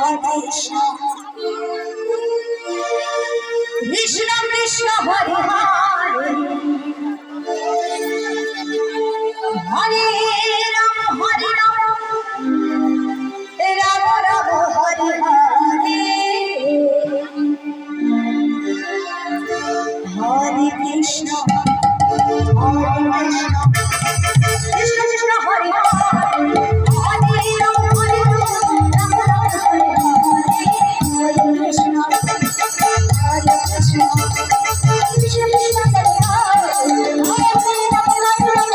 Krishna Krishna Krishna Hare Hare Hare Ram Ram Ram Hare Hare Hare Krishna Krishna Krishna Hare Hare Ram Ram Ram Hare Hare Krishna Hare Krishna Krishna Krishna Hare Hare Ram Ram Ram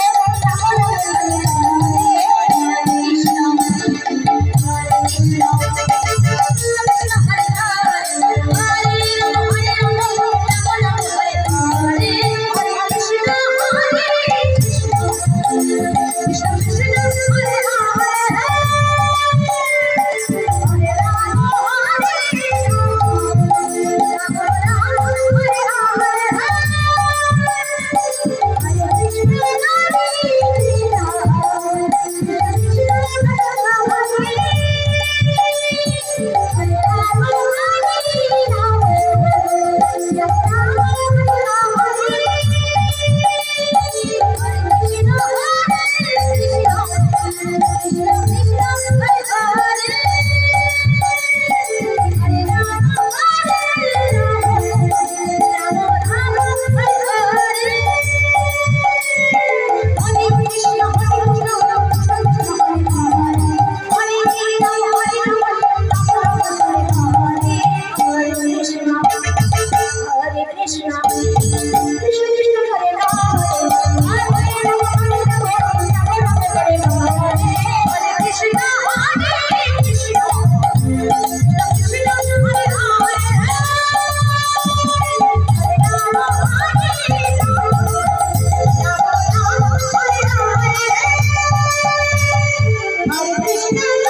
Hare Krishna